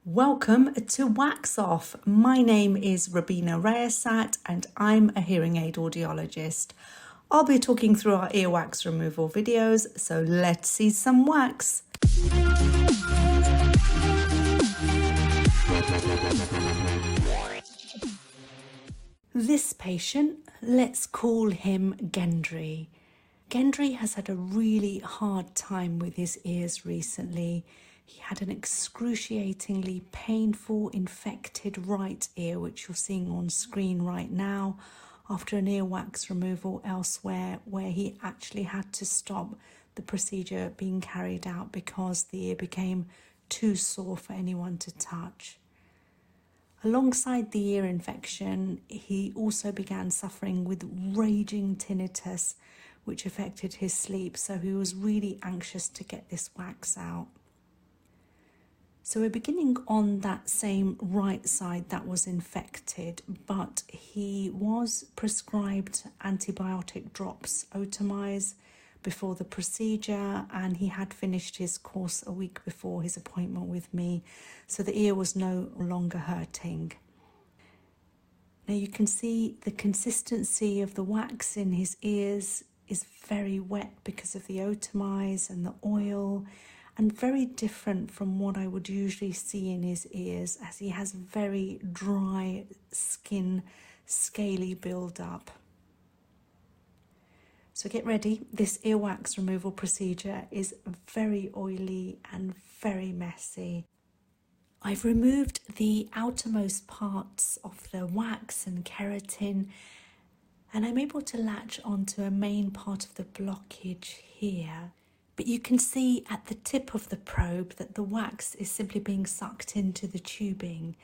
Welcome to Wax Off. My name is Robina Rayasat and I'm a hearing aid audiologist. I'll be talking through our earwax removal videos, so let's see some wax. This patient, let's call him Gendry. Gendry has had a really hard time with his ears recently. He had an excruciatingly painful infected right ear, which you're seeing on screen right now, after an earwax removal elsewhere where he actually had to stop the procedure being carried out because the ear became too sore for anyone to touch. Alongside the ear infection, he also began suffering with raging tinnitus, which affected his sleep, so he was really anxious to get this wax out. So we're beginning on that same right side that was infected, but he was prescribed antibiotic drops, Otomize, before the procedure, and he had finished his course a week before his appointment with me, so the ear was no longer hurting. Now you can see the consistency of the wax in his ears is very wet because of the Otomize and the oil, and very different from what I would usually see in his ears, as he has very dry skin, scaly build-up. So get ready, this earwax removal procedure is very oily and very messy. I've removed the outermost parts of the wax and keratin, and I'm able to latch onto a main part of the blockage here. But you can see at the tip of the probe that the wax is simply being sucked into the tubing.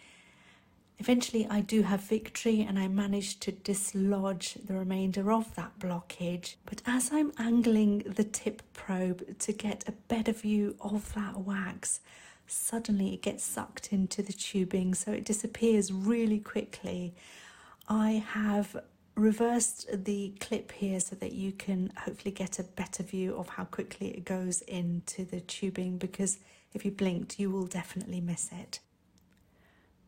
Eventually I do have victory and I managed to dislodge the remainder of that blockage. But as I'm angling the tip probe to get a better view of that wax, suddenly it gets sucked into the tubing, so it disappears really quickly. I have reversed the clip here so that you can hopefully get a better view of how quickly it goes into the tubing, because if you blinked you will definitely miss it.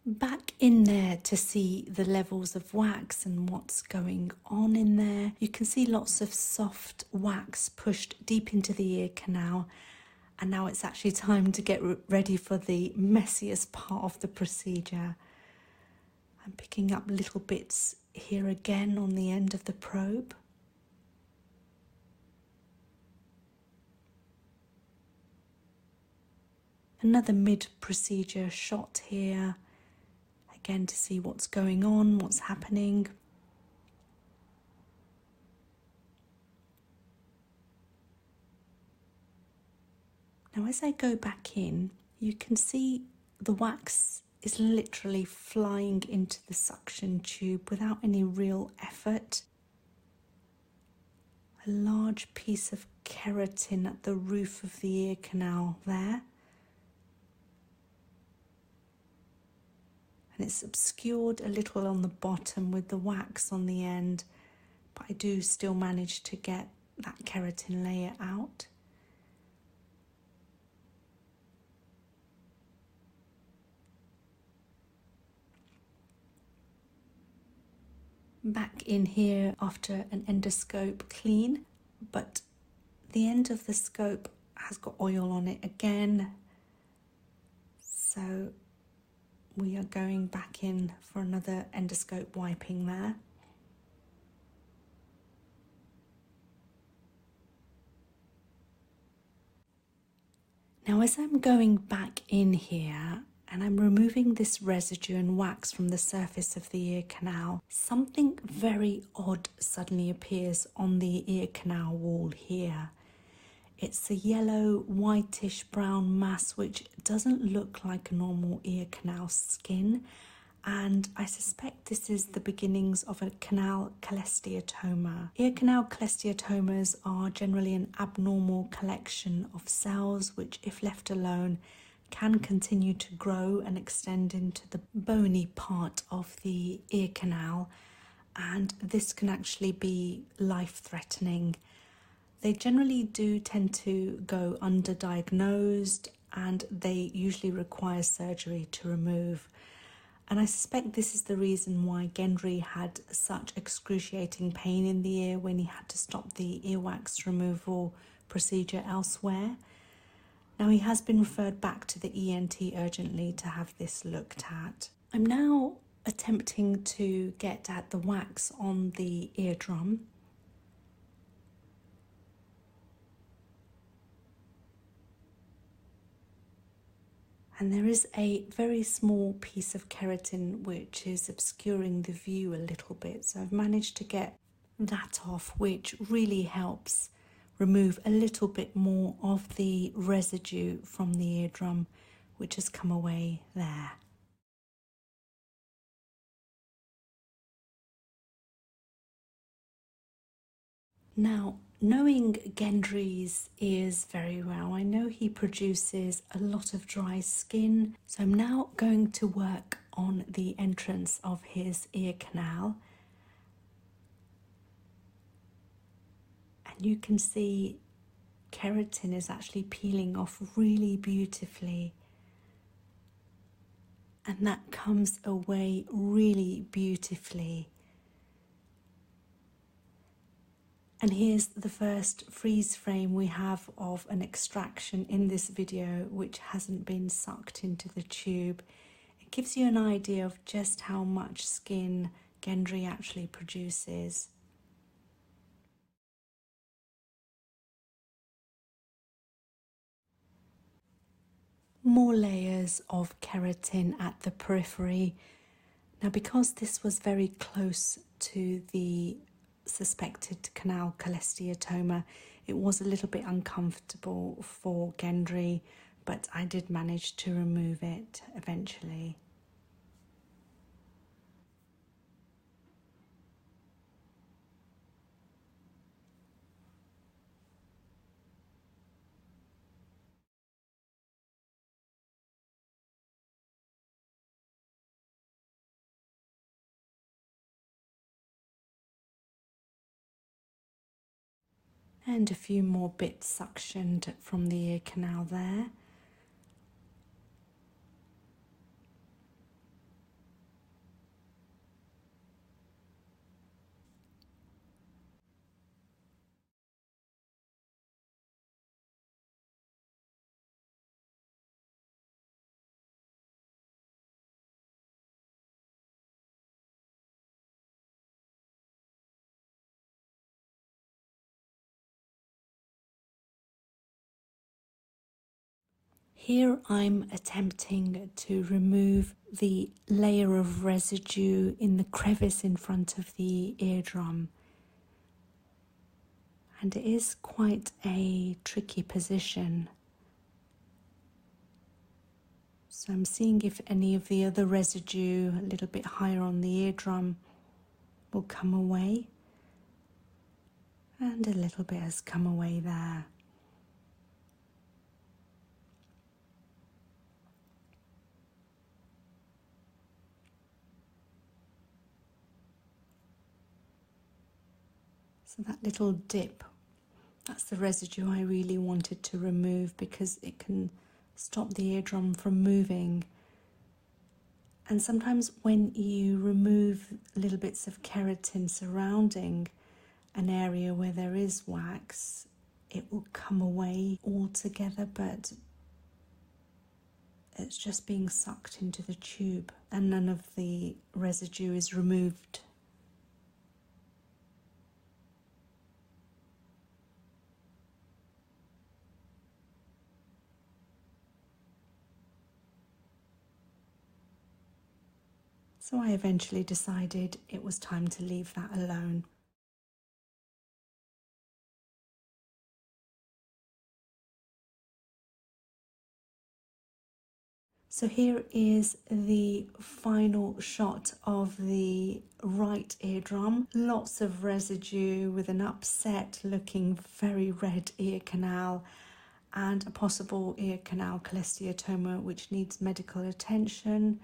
Back in there to see the levels of wax and what's going on in there. You can see lots of soft wax pushed deep into the ear canal, and now it's actually time to get ready for the messiest part of the procedure. I'm picking up little bits here again on the end of the probe. Another mid-procedure shot here, again to see what's going on, what's happening. Now as I go back in, you can see the wax is literally flying into the suction tube without any real effort. A large piece of keratin at the roof of the ear canal there. And it's obscured a little on the bottom with the wax on the end, but I do still manage to get that keratin layer out. Back in here after an endoscope clean, but the end of the scope has got oil on it again, so we are going back in for another endoscope wiping there. Now as I'm going back in here and I'm removing this residue and wax from the surface of the ear canal, something very odd suddenly appears on the ear canal wall here. It's a yellow, whitish brown mass which doesn't look like a normal ear canal skin, and I suspect this is the beginnings of a canal cholesteatoma. Ear canal cholesteatomas are generally an abnormal collection of cells which, if left alone, can continue to grow and extend into the bony part of the ear canal, and this can actually be life-threatening. They generally do tend to go underdiagnosed and they usually require surgery to remove. And I suspect this is the reason why Gendry had such excruciating pain in the ear when he had to stop the earwax removal procedure elsewhere. Now he has been referred back to the ENT urgently to have this looked at. I'm now attempting to get at the wax on the eardrum. And there is a very small piece of keratin which is obscuring the view a little bit. So I've managed to get that off, which really helps remove a little bit more of the residue from the eardrum, which has come away there. Now, knowing Gendry's ears very well, I know he produces a lot of dry skin. So I'm now going to work on the entrance of his ear canal. And you can see keratin is actually peeling off really beautifully. And that comes away really beautifully. And here's the first freeze frame we have of an extraction in this video which hasn't been sucked into the tube. It gives you an idea of just how much skin Gendry actually produces. More layers of keratin at the periphery. Now, because this was very close to the suspected canal cholesteatoma, it was a little bit uncomfortable for Gendry, but I did manage to remove it eventually. And a few more bits suctioned from the ear canal there. Here I'm attempting to remove the layer of residue in the crevice in front of the eardrum. And it is quite a tricky position. So I'm seeing if any of the other residue a little bit higher on the eardrum will come away. And a little bit has come away there. So that little dip, that's the residue I really wanted to remove because it can stop the eardrum from moving. And sometimes when you remove little bits of keratin surrounding an area where there is wax, it will come away altogether, but it's just being sucked into the tube and none of the residue is removed. So I eventually decided it was time to leave that alone. So here is the final shot of the right eardrum. Lots of residue with an upset looking very red ear canal and a possible ear canal cholesteatoma which needs medical attention.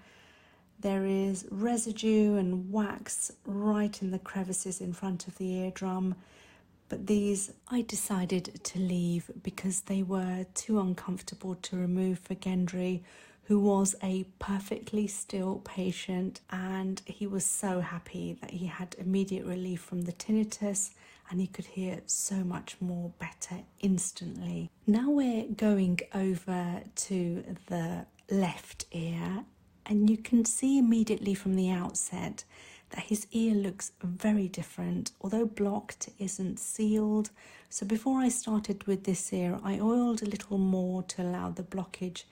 There is residue and wax right in the crevices in front of the eardrum. But these I decided to leave because they were too uncomfortable to remove for Gendry, who was a perfectly still patient, and he was so happy that he had immediate relief from the tinnitus and he could hear so much more better instantly. Now we're going over to the left ear, and you can see immediately from the outset that his ear looks very different. Although blocked, it isn't sealed. So before I started with this ear, I oiled a little more to allow the blockage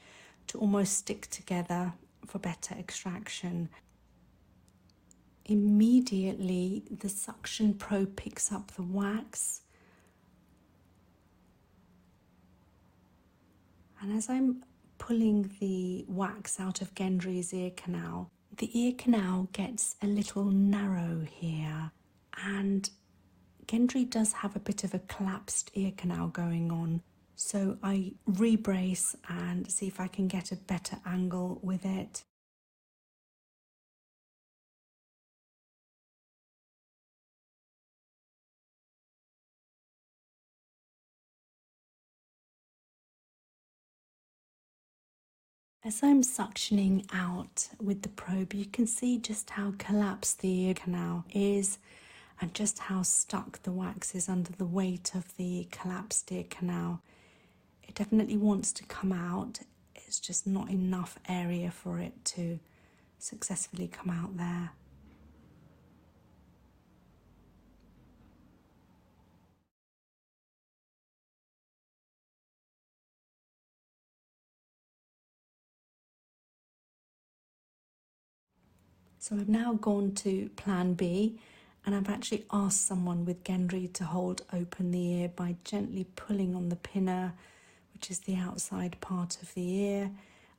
to almost stick together for better extraction. Immediately, the suction probe picks up the wax, and as I'm pulling the wax out of Gendry's ear canal, the ear canal gets a little narrow here, and Gendry does have a bit of a collapsed ear canal going on, so I rebrace and see if I can get a better angle with it. As I'm suctioning out with the probe, you can see just how collapsed the ear canal is and just how stuck the wax is under the weight of the collapsed ear canal. It definitely wants to come out, it's just not enough area for it to successfully come out there. So I've now gone to plan B, and I've actually asked someone with Gendry to hold open the ear by gently pulling on the pinner, which is the outside part of the ear,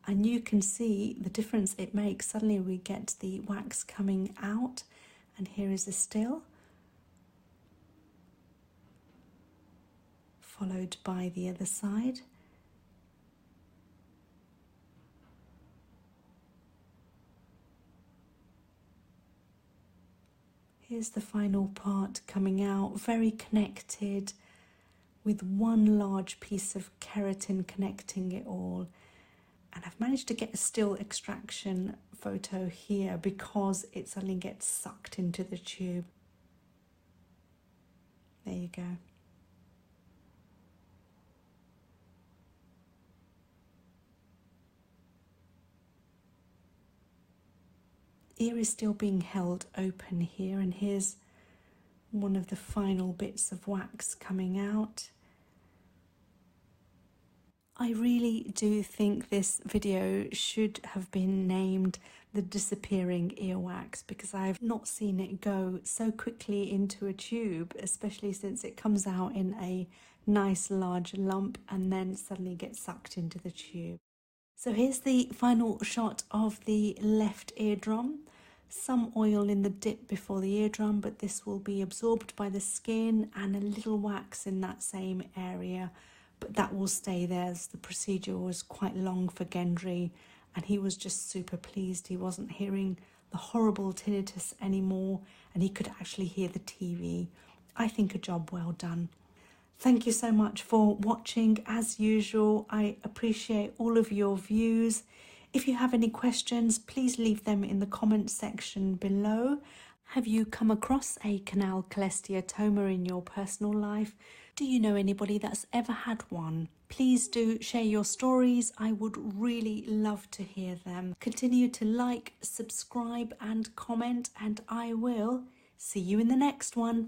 and you can see the difference it makes. Suddenly we get the wax coming out, and here is a still, followed by the other side. Here's the final part coming out, very connected, with one large piece of keratin connecting it all. And I've managed to get a still extraction photo here because it suddenly gets sucked into the tube. There you go. Ear is still being held open here, and here's one of the final bits of wax coming out. I really do think this video should have been named The Disappearing Earwax, because I've not seen it go so quickly into a tube, especially since it comes out in a nice large lump and then suddenly gets sucked into the tube. So here's the final shot of the left eardrum. Some oil in the dip before the eardrum, but this will be absorbed by the skin, and a little wax in that same area, but that will stay there as the procedure was quite long for Gendry, and he was just super pleased. He wasn't hearing the horrible tinnitus anymore, and he could actually hear the TV. I think a job well done. Thank you so much for watching. As usual, I appreciate all of your views. If you have any questions, please leave them in the comment section below. Have you come across a canal cholesteatoma in your personal life? Do you know anybody that's ever had one? Please do share your stories. I would really love to hear them. Continue to like, subscribe and comment, and I will see you in the next one.